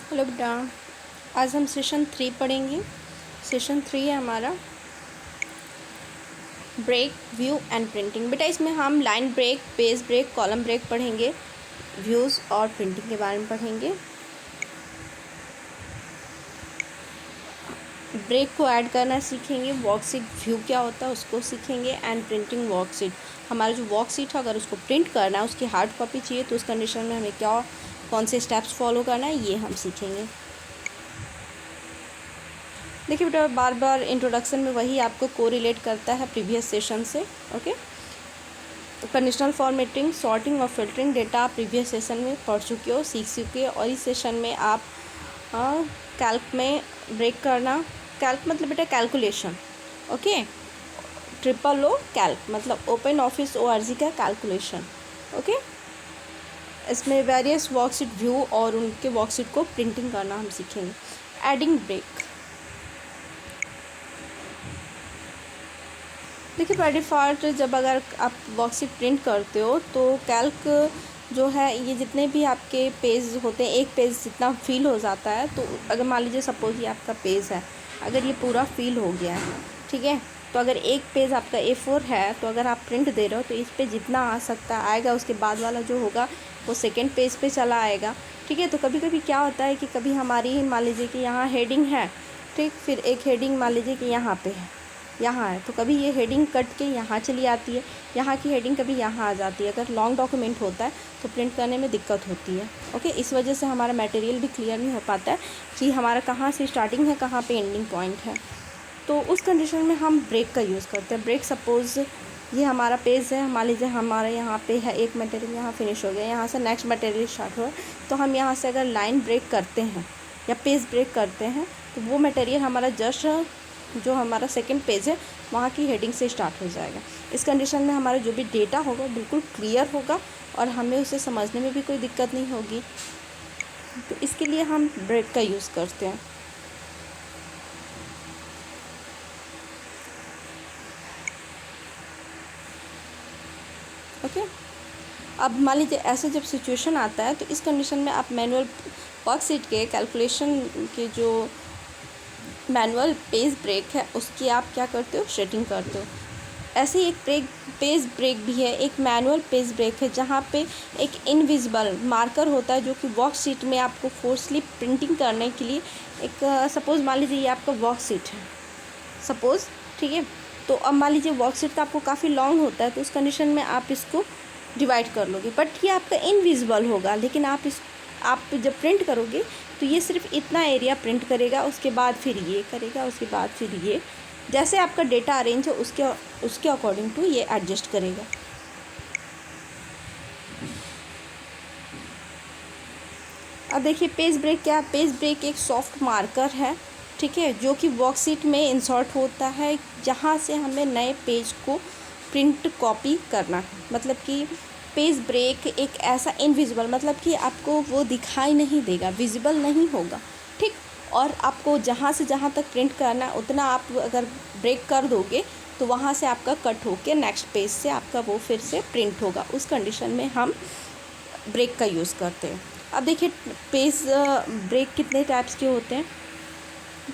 Hello बेटा, आज हम सेशन 3 पढ़ेंगे। सेशन 3 है हमारा ब्रेक, व्यू एंड प्रिंटिंग। बेटा इसमें हम line break, page break, column break पढ़ेंगे, व्यूज़ और प्रिंटिंग के बारे में पढ़ेंगे। ब्रेक को ऐड करना सीखेंगे, वर्कशीट व्यू क्या होता है उसको सीखेंगे, एंड प्रिंटिंग वर्कशीट। हमारा जो वर्कशीट है अगर उसको प्रिंट करना है, उसकी हार्ड कॉपी चाहिए तो उस कंडीशन में हमें क्या कौन से स्टेप्स फॉलो करना है ये हम सीखेंगे। देखिए बेटा, बार बार इंट्रोडक्शन में वही आपको कोरिलेट करता है प्रीवियस सेशन से। ओके, कंडीशनल फॉर्मेटिंग, सॉर्टिंग और फिल्टरिंग डेटा आप प्रीवियस सेशन में पढ़ चुके हो, सीख चुके हो। और इस सेशन में आप कैल्क में ब्रेक करना, कैल्क मतलब बेटा calculation. Okay, triple O calc मतलब ओपन ऑफिस ORG का कैलकुलेशन। ओके, इसमें वेरियस वर्कशीट व्यू और उनके वर्कशीट को प्रिंटिंग करना हम सीखेंगे। एडिंग ब्रेक, देखिए बाय डिफ़ॉल्ट जब अगर आप वर्कशीट प्रिंट करते हो तो कैल्क जो है ये जितने भी आपके पेज होते हैं, एक पेज जितना फिल हो जाता है। तो अगर मान लीजिए सपोज ये आपका पेज है, अगर ये पूरा फिल हो गया है, ठीक है, तो अगर एक पेज आपका A4 है तो अगर आप प्रिंट दे रहे हो तो इस पे जितना आ सकता आएगा, उसके बाद वाला जो होगा वो सेकेंड पेज पे चला आएगा। ठीक है, तो कभी कभी क्या होता है कि कभी हमारी मान लीजिए कि यहाँ हेडिंग है, ठीक, फिर एक हेडिंग मान लीजिए कि यहाँ पे है, यहाँ है, तो कभी ये हेडिंग कट के यहाँ चली आती है, यहाँ की हेडिंग कभी यहाँ आ जाती है। अगर लॉन्ग डॉक्यूमेंट होता है तो प्रिंट करने में दिक्कत होती है। ओके, इस वजह से हमारा मटेरियल भी क्लियर नहीं हो पाता है कि हमारा कहाँ से स्टार्टिंग है, कहाँ पे एंडिंग पॉइंट है। तो उस कंडीशन में हम ब्रेक का यूज़ करते हैं। ब्रेक सपोज़ ये हमारा पेज है, मान लीजिए हमारे यहाँ पे है एक मटेरियल, यहाँ फिनिश हो गया, यहाँ से नेक्स्ट मटेरियल स्टार्ट हुआ, तो हम यहाँ से अगर लाइन ब्रेक करते हैं या पेज ब्रेक करते हैं तो वो मटेरियल हमारा जस्ट जो हमारा सेकंड पेज है वहाँ की हेडिंग से स्टार्ट हो जाएगा। इस कंडीशन में हमारा जो भी डेटा होगा बिल्कुल क्लियर होगा और हमें उसे समझने में भी कोई दिक्कत नहीं होगी। तो इसके लिए हम ब्रेक का यूज़ करते हैं। ओके, अब मान लीजिए ऐसे जब सिचुएशन आता है तो इस कंडीशन में आप मैनुअल वर्कशीट के कैलकुलेशन के जो मैनुअल पेज ब्रेक है उसकी आप क्या करते हो, शेडिंग करते हो। ऐसे ही एक पेज ब्रेक भी है, एक मैनुअल पेज ब्रेक है जहाँ पे एक इनविजिबल मार्कर होता है जो कि वर्कशीट में आपको फोर्सली प्रिंटिंग करने के लिए एक सपोज़ मान लीजिए ये आपका वर्कशीट है सपोज़, ठीक है, तो अब मान लीजिए वर्कशीट का आपको काफ़ी लॉन्ग होता है तो उस कंडीशन में आप इसको डिवाइड कर लोगे, बट ये आपका इनविजिबल होगा। लेकिन आप जब प्रिंट करोगे तो ये सिर्फ इतना एरिया प्रिंट करेगा, उसके बाद फिर ये करेगा, उसके बाद फिर ये, जैसे आपका डेटा अरेंज हो उसके अकॉर्डिंग टू ये एडजस्ट करेगा। अब देखिए पेज ब्रेक क्या है। पेज ब्रेक एक सॉफ्ट मार्कर है, ठीक है, जो कि वर्कशीट में इंसर्ट होता है जहाँ से हमें नए पेज को प्रिंट कॉपी करना है। मतलब कि पेज ब्रेक एक ऐसा इनविजिबल मतलब कि आपको वो दिखाई नहीं देगा, विजिबल नहीं होगा, ठीक, और आपको जहाँ से जहाँ तक प्रिंट करना है उतना आप अगर ब्रेक कर दोगे तो वहाँ से आपका कट होके नेक्स्ट पेज से आपका वो फिर से प्रिंट होगा। उस कंडीशन में हम ब्रेक का यूज़ करते हैं। अब देखिए पेज ब्रेक कितने टाइप्स के होते हैं,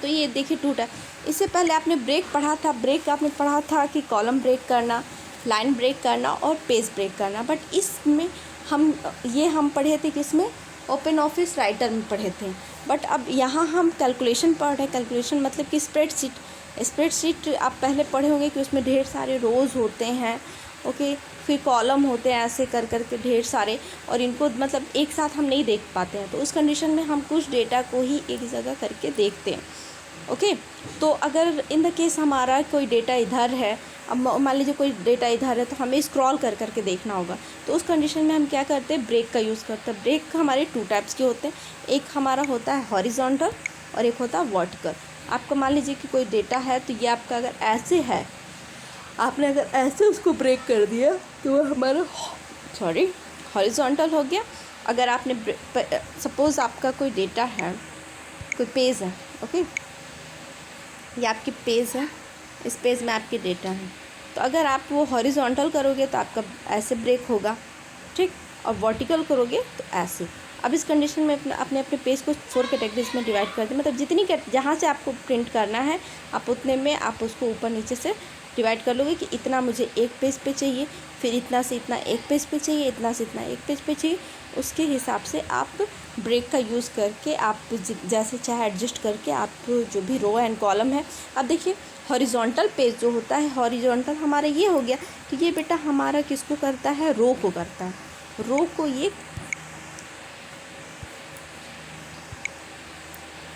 तो ये देखिए 2 टाइप। इससे पहले आपने ब्रेक पढ़ा था, ब्रेक आपने पढ़ा था कि कॉलम ब्रेक करना, लाइन ब्रेक करना और पेज ब्रेक करना, बट इसमें हम पढ़े थे किसमें, ओपन ऑफिस राइटर में पढ़े थे। बट अब यहाँ हम कैलकुलेशन पढ़ रहे हैं। कैलकुलेशन मतलब कि स्प्रेडशीट आप पहले पढ़े होंगे कि उसमें ढेर सारे रोज़ होते हैं, ओके, फिर कॉलम होते हैं, ऐसे कर के ढेर सारे, और इनको मतलब एक साथ हम नहीं देख पाते हैं। तो उस कंडीशन में हम कुछ डेटा को ही एक जगह करके देखते हैं। ओके, तो अगर इन द केस हमारा कोई डेटा इधर है, अब मान लीजिए कोई डेटा इधर है तो हमें स्क्रॉल करके देखना होगा, तो उस कंडीशन में हम क्या करते हैं, ब्रेक का यूज़ करते हैं। ब्रेक हमारे 2 टाइप्स के होते हैं, एक हमारा होता है हॉरिजॉन्टल और एक होता है वर्टिकल। आपको मान लीजिए कि कोई डेटा है तो ये आपका अगर ऐसे है, आपने अगर ऐसे उसको ब्रेक कर दिया तो वो हमारा हॉरिजॉन्टल हो गया। अगर आपने सपोज़ आपका कोई डेटा है, कोई पेज है, ओके, ये आपकी पेज है, इस पेज में आपके डेटा है, तो अगर आप वो हॉरिजॉन्टल करोगे तो आपका ऐसे ब्रेक होगा, ठीक, और वर्टिकल करोगे तो ऐसे। अब इस कंडीशन में अपने अपने पेज को 4 कैटेगरीज में डिवाइड कर दें, मतलब जितनी जहाँ से आपको प्रिंट करना है आप उतने में आप उसको ऊपर नीचे से डिवाइड कर लोगे कि इतना मुझे एक पेज पे चाहिए, फिर इतना से इतना एक पेज पे चाहिए, इतना से इतना एक पेज पे चाहिए। उसके हिसाब से आप ब्रेक का यूज़ करके आप जैसे चाहे एडजस्ट करके आप जो भी रो एंड कॉलम है। अब देखिए हॉरिजॉन्टल पेज जो होता है, हॉरिजॉन्टल हमारा ये हो गया, तो ये बेटा हमारा किसको करता है, रो को करता है। रो को ये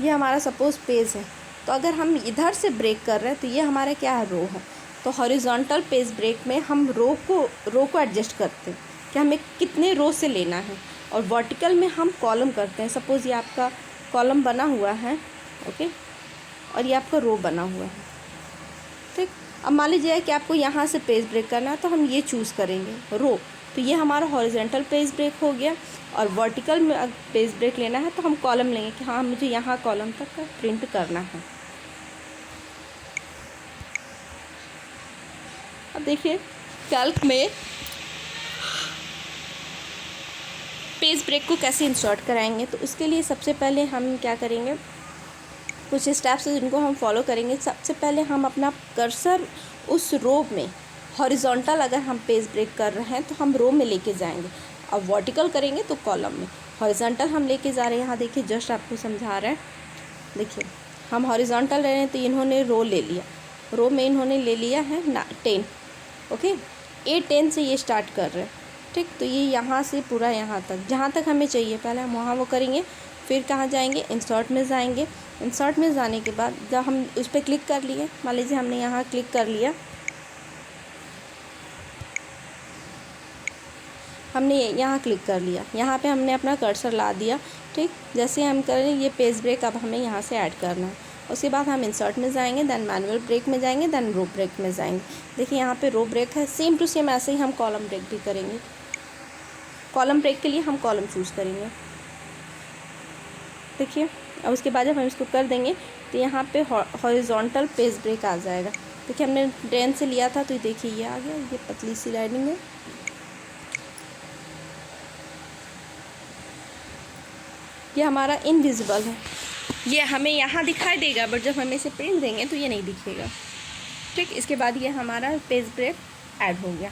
हमारा सपोज़ पेज है, तो अगर हम इधर से ब्रेक कर रहे हैं तो ये हमारा क्या है, रो है। तो हॉरिजॉन्टल पेज ब्रेक में हम रो को एडजस्ट करते हैं कि हमें कितने रो से लेना है, और वर्टिकल में हम कॉलम करते हैं। सपोज़ ये आपका कॉलम बना हुआ है, ओके, और ये आपका रो बना हुआ है, ठीक। अब मान लीजिए कि आपको यहाँ से पेज ब्रेक करना है, तो हम ये चूज़ करेंगे रो, तो ये हमारा हॉरिजॉन्टल पेज ब्रेक हो गया। और वर्टिकल में पेज ब्रेक लेना है तो हम कॉलम लेंगे कि हाँ मुझे यहाँ कॉलम तक का प्रिंट करना है। अब देखिए कैल्क में पेज ब्रेक को कैसे इंसर्ट कराएंगे, तो उसके लिए सबसे पहले हम क्या करेंगे, कुछ स्टेप्स जिनको हम फॉलो करेंगे। सबसे पहले हम अपना कर्सर उस रो में, हॉरिजॉन्टल अगर हम पेज ब्रेक कर रहे हैं तो हम रो में लेके जाएंगे, अब वर्टिकल करेंगे तो कॉलम में। हॉरिजॉन्टल हम लेके जा रहे हैं, यहाँ देखिए जस्ट आपको समझा रहे हैं। देखिए हम हॉरिजॉन्टल ले रहे हैं तो इन्होंने रो ले लिया, रो में इन्होंने ले लिया है 10, ओके। A10 से ये स्टार्ट कर रहे हैं, ठीक। तो ये यहाँ से पूरा यहाँ तक, जहाँ तक हमें चाहिए पहले हम वहाँ वो करेंगे। फिर कहाँ जाएंगे, इंसर्ट में जाएंगे। इंसर्ट में जाने के बाद जब हम उस पर क्लिक कर लिए, मान लीजिए हमने यहाँ क्लिक कर लिया, हमने यहाँ क्लिक कर लिया, यहाँ पे हमने अपना कर्सर ला दिया, ठीक। जैसे हम करें ये पेज ब्रेक अब हमें यहाँ से ऐड करना है। उसके बाद हम इंसर्ट में जाएंगे, देन मैनुअल ब्रेक में जाएंगे, देन रो ब्रेक में जाएंगे। देखिए यहाँ पे रो ब्रेक है, सेम टू सेम ऐसे ही हम कॉलम ब्रेक भी करेंगे। कॉलम ब्रेक के लिए हम कॉलम चूज़ करेंगे, देखिए। अब उसके बाद जब हम इसको कर देंगे तो यहाँ पे हॉरिजॉन्टल पेज ब्रेक आ जाएगा। देखिए हमने 10 से लिया था, तो देखिए ये आ गया, ये पतली सी लाइनिंग है। ये हमारा इनविजिबल है, ये हमें यहाँ दिखाई देगा, बट जब हम इसे प्रिंट देंगे तो ये नहीं दिखेगा, ठीक। इसके बाद ये हमारा पेज ब्रेक ऐड हो गया।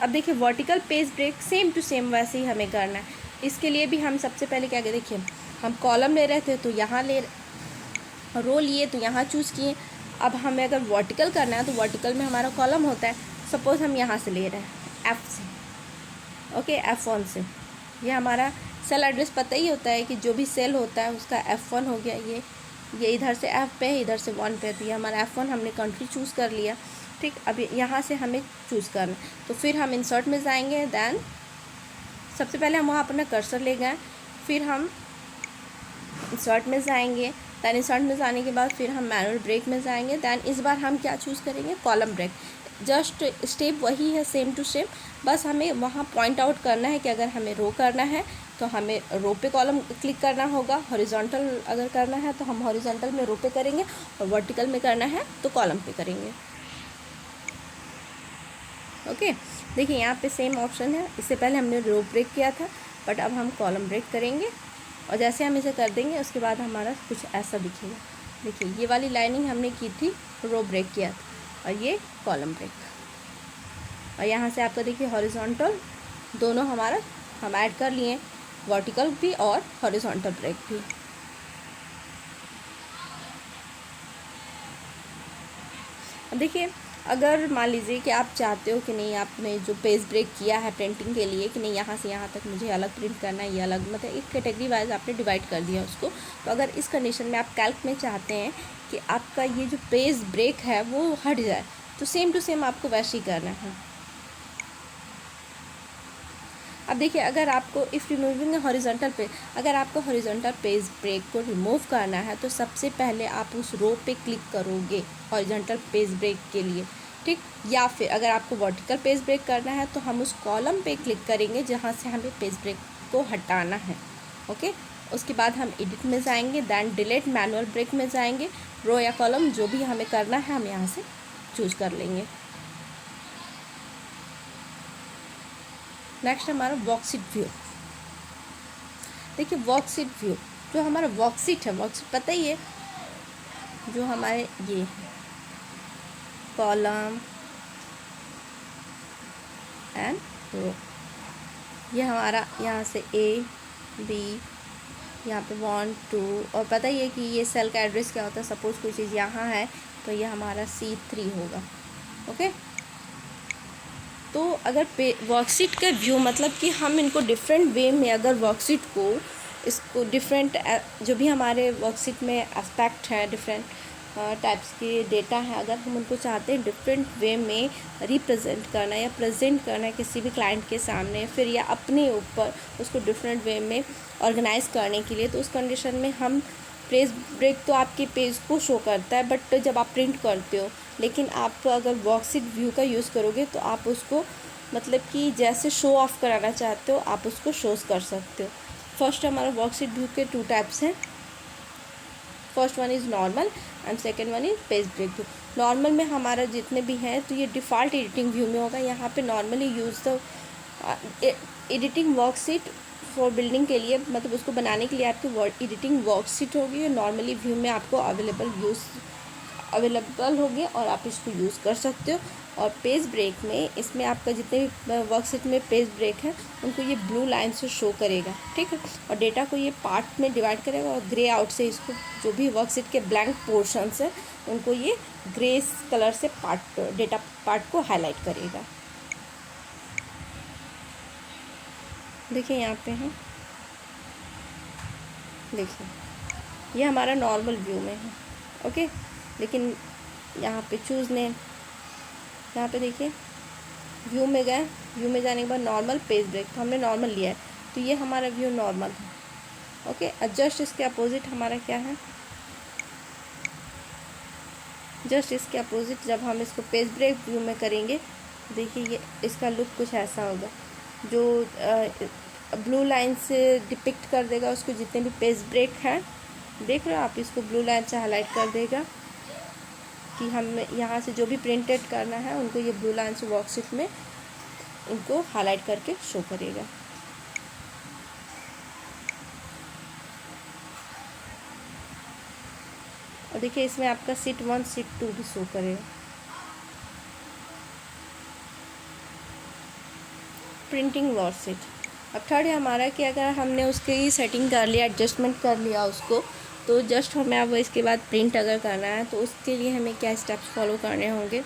अब देखिए vertical page break same to same वैसे ही हमें करना है। इसके लिए भी हम सबसे पहले क्या करें, देखिए हम कॉलम ले रहे थे तो यहाँ रो लिए तो यहाँ चूज़ किए। अब हमें अगर वर्टिकल करना है तो वर्टिकल में हमारा कॉलम होता है, सपोज़ हम यहाँ से ले रहे हैं F से, ओके, F1 से। ये हमारा सेल एड्रेस पता ही होता है कि जो भी सेल होता है उसका F1 हो गया। ये इधर से F पे है, इधर से 1 पे है, तो ये हमारा F1, हमने कंट्री चूज़ कर लिया, ठीक। अब यहाँ से हमें चूज़ करना, तो फिर हम इंसर्ट में जाएंगे, दैन सबसे पहले हम वहाँ अपना कर्सर ले गए, फिर हम इंसर्ट में जाएंगे, दैन इंसर्ट में जाने के बाद फिर हम मैनुअल ब्रेक में जाएंगे, दैन इस बार हम क्या चूज़ करेंगे, कॉलम ब्रेक। जस्ट स्टेप वही है, सेम टू सेम, बस हमें वहाँ पॉइंट आउट करना है कि अगर हमें रो करना है तो हमें रो पे कॉलम क्लिक करना होगा, हॉरिजॉन्टल अगर करना है तो हम हॉरिजॉन्टल में रो पे करेंगे, और वर्टिकल में करना है तो कॉलम पे करेंगे, ओके। देखिए यहाँ पे सेम ऑप्शन है, इससे पहले हमने रो ब्रेक किया था, बट अब हम कॉलम ब्रेक करेंगे, और जैसे हम इसे कर देंगे उसके बाद हमारा कुछ ऐसा दिखेगा। देखिए ये वाली लाइनिंग हमने की थी, रो ब्रेक किया था, और ये कॉलम ब्रेक, और यहाँ से आपका देखिए हॉरिजॉन्टल दोनों हमारा हम ऐड कर लिए, वर्टिकल भी और हॉरिजॉन्टल ब्रेक भी। अब देखिए अगर मान लीजिए कि आप चाहते हो कि नहीं, आपने जो पेज ब्रेक किया है प्रिंटिंग के लिए कि नहीं यहाँ से यहाँ तक मुझे अलग प्रिंट करना है, ये अलग, मतलब एक कैटेगरी वाइज आपने डिवाइड कर दिया उसको, तो अगर इस कंडीशन में आप कैल्क में चाहते हैं कि आपका ये जो पेज ब्रेक है वो हट जाए, तो सेम टू सेम आपको वैसे ही करना है। अब देखिए अगर आपको इफ़ रिमूविंग हॉरिजॉन्टल पे, अगर आपको हॉरिजॉन्टल पेज ब्रेक को रिमूव करना है तो सबसे पहले आप उस रो पे क्लिक करोगे हॉरिजॉन्टल पेज ब्रेक के लिए, ठीक। या फिर अगर आपको वर्टिकल पेज ब्रेक करना है तो हम उस कॉलम पे क्लिक करेंगे जहाँ से हमें पेज ब्रेक को हटाना है, ओके। उसके बाद हम एडिट में जाएंगे, दैन डिलीट मैनुअल ब्रेक में जाएंगे, रो या कॉलम जो भी हमें करना है हम यहाँ से चूज़ कर लेंगे। नेक्स्ट हमारा वर्कशीट व्यू। देखिए वर्कशीट व्यू, जो हमारा वर्कशीट है, वर्कशीट पता ही है, जो हमारे ये कॉलम एंड रो, ये हमारा यहाँ से ए बी, यहाँ पे 1 2, और पता ही है कि ये सेल का एड्रेस क्या होता है। सपोज कोई चीज़ यहाँ है तो ये हमारा C3 होगा। ओके, तो अगर वर्कशीट का व्यू मतलब कि हम इनको डिफरेंट वे में, अगर वर्कशीट को इसको डिफरेंट जो भी हमारे वर्कशीट में एस्पेक्ट है, डिफरेंट टाइप्स के डेटा है, अगर हम उनको चाहते हैं डिफरेंट वे में रिप्रेजेंट करना या प्रेजेंट करना है किसी भी क्लाइंट के सामने, फिर या अपने ऊपर उसको डिफरेंट वे में ऑर्गेनाइज करने के लिए, तो उस कंडीशन में हम पेज ब्रेक तो आपके पेज को शो करता है, बट जब आप प्रिंट करते हो, लेकिन आप अगर वर्कशीट व्यू का यूज़ करोगे तो आप उसको मतलब कि जैसे शो ऑफ कराना चाहते हो आप उसको शोज़ कर सकते हो। फर्स्ट हमारा वर्कशीट व्यू के 2 टाइप्स हैं। First one is normal and second one is page break view. Normal में हमारा जितने भी हैं तो ये डिफ़ॉल्ट एडिटिंग व्यू में होगा। यहाँ पे normally use the editing worksheet for building के लिए, मतलब उसको बनाने के लिए आपकी एडिटिंग वर्कशीट होगी, नॉर्मली व्यू में आपको अवेलेबल होगी और आप इसको यूज़ कर सकते हो। और पेज ब्रेक में, इसमें आपका जितने भी वर्कशीट में पेज ब्रेक है उनको ये ब्लू लाइन से शो करेगा, ठीक है, और डेटा को ये पार्ट में डिवाइड करेगा और ग्रे आउट से इसको जो भी वर्कशीट के ब्लैंक पोर्शंस है उनको ये ग्रे कलर से डेटा पार्ट को हाईलाइट करेगा। देखिए यहाँ पे है, देखिए ये हमारा नॉर्मल व्यू में है। ओके, लेकिन यहाँ पे चूज़ नेम, यहाँ पे देखिए व्यू में गए, व्यू में जाने के बाद नॉर्मल पेज ब्रेक, तो हमने नॉर्मल लिया है तो ये हमारा व्यू नॉर्मल है। ओके, जस्ट इसके अपोजिट हमारा क्या है, जस्ट इसके अपोजिट जब हम इसको पेज ब्रेक व्यू में करेंगे, देखिए ये इसका लुक कुछ ऐसा होगा, जो ब्लू लाइन से डिपिक्ट कर देगा उसको जितने भी पेज ब्रेक हैं, देख रहे हो आप, इसको ब्लू लाइन से हाईलाइट कर देगा कि हम यहाँ से जो भी प्रिंटेड करना है उनको ये ब्लू लाइन से वर्कशीट में इनको हाईलाइट करके शो करेगा। और देखिए इसमें आपका सीट 1 सीट 2 भी शो करेगा। प्रिंटिंग वर्कशीट, अब थर्ड है हमारा कि अगर हमने उसकी सेटिंग कर लिया, एडजस्टमेंट कर लिया उसको, तो जस्ट हमें अब इसके बाद प्रिंट अगर करना है तो उसके लिए हमें क्या स्टेप्स फॉलो करने होंगे।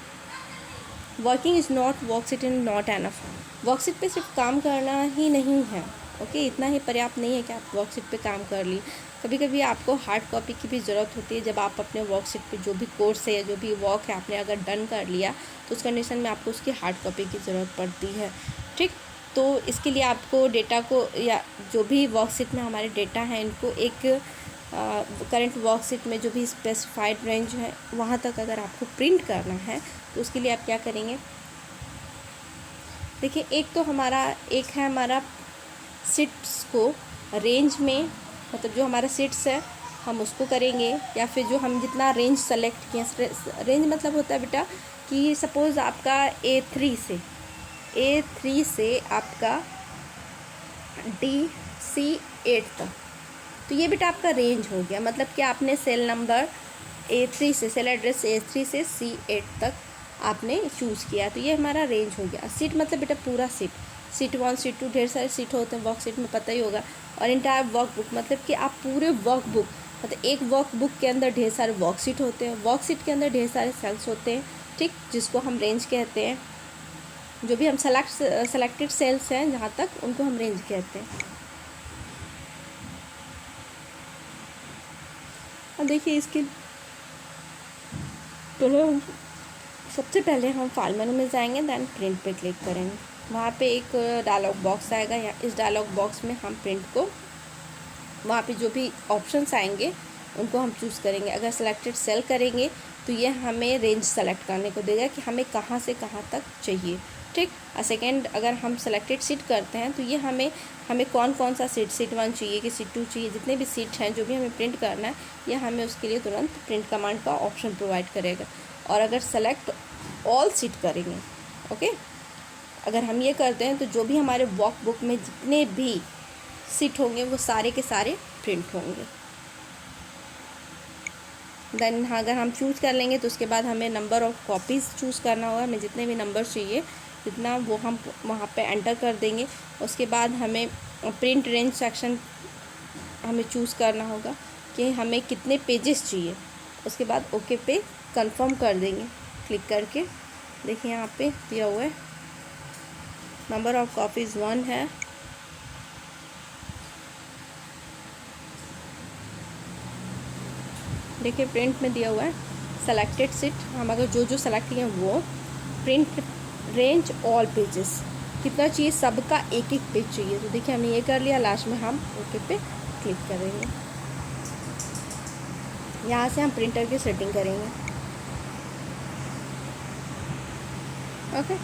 Working is not worksheet in not enough. Worksheet पे सिर्फ काम करना ही नहीं है, ओके, इतना ही पर्याप्त नहीं है कि आप वर्कशीट पे काम कर ली। कभी कभी आपको हार्ड कॉपी की भी ज़रूरत होती है। जब आप अपने वर्कशीट पे जो भी कोर्स है या जो भी वर्क है आपने अगर डन कर लिया तो उस कंडीशन में आपको उसकी हार्ड कॉपी की ज़रूरत पड़ती है, ठीक। तो इसके लिए आपको डेटा को, या जो भी वर्कशीट में हमारे डेटा हैं इनको एक करंट वर्कशीट में जो भी स्पेसिफाइड रेंज है वहाँ तक अगर आपको प्रिंट करना है तो उसके लिए आप क्या करेंगे। देखिए एक है हमारा सीट्स को रेंज में, मतलब जो हमारा सीट्स है हम उसको करेंगे, या फिर जो हम जितना रेंज सेलेक्ट किए, रेंज मतलब होता है बेटा कि सपोज़ आपका A3 से आपका DC8 तक, तो ये बेटा आपका रेंज हो गया। मतलब कि आपने सेल नंबर A3 से, सेल एड्रेस A3 से C8 तक आपने चूज़ किया, तो ये हमारा रेंज हो गया। सीट मतलब बेटा पूरा सीट 1 सीट 2 ढेर सारे सीट होते हैं वर्कशीट में, पता ही होगा। और इंटायर वर्कबुक मतलब कि आप पूरे वर्कबुक, मतलब एक वर्कबुक के अंदर ढेर सारे वर्कशीट होते हैं, वर्कशीट के अंदर ढेर सारे सेल्स होते हैं, ठीक, जिसको हम रेंज कहते हैं। जो भी हम सेलेक्टेड सेल्स हैं जहाँ तक, उनको हम रेंज कहते हैं। अब देखिए इसके सबसे पहले हम फाइल मेनू में जाएंगे, देन प्रिंट पे क्लिक करेंगे। वहाँ पे एक डायलॉग बॉक्स आएगा, या इस डायलॉग बॉक्स में हम प्रिंट को, वहाँ पे जो भी ऑप्शंस आएंगे उनको हम चूज़ करेंगे। अगर सेलेक्टेड सेल करेंगे तो ये हमें रेंज सेलेक्ट करने को देगा कि हमें कहाँ से कहाँ तक चाहिए, ठीक। और सेकेंड, अगर हम सेलेक्टेड सीट करते हैं तो ये हमें कौन कौन सा सीट 1 चाहिए कि सीट 2 चाहिए, जितने भी सीट हैं जो भी हमें प्रिंट करना है, ये हमें उसके लिए तुरंत प्रिंट कमांड का ऑप्शन प्रोवाइड करेगा। और अगर सेलेक्ट ऑल सीट करेंगे, ओके, अगर हम ये करते हैं तो जो भी हमारे वर्कबुक में जितने भी सीट होंगे वो सारे के सारे प्रिंट होंगे। देन अगर हम चूज़ कर लेंगे तो उसके बाद हमें नंबर ऑफ़ कॉपीज़ चूज़ करना होगा। हमें जितने भी नंबर चाहिए जितना वो हम वहाँ पे एंटर कर देंगे। उसके बाद हमें प्रिंट रेंज सेक्शन हमें चूज़ करना होगा कि हमें कितने पेजेस चाहिए। उसके बाद ओके पे कंफर्म कर देंगे क्लिक करके। देखिए यहाँ पे दिया हुआ है नंबर ऑफ़ कॉपीज़ 1 है। देखिए प्रिंट में दिया हुआ है सेलेक्टेड सीट। हम अगर जो जो सेलेक्ट किए वो प्रिंट रेंज ऑल पेजेस कितना चाहिए, सबका एक एक पेज चाहिए। तो देखिए हमने ये कर लिया। लास्ट में हम ओके पे क्लिक करेंगे। यहाँ से हम प्रिंटर की सेटिंग करेंगे। Okay,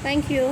thank you.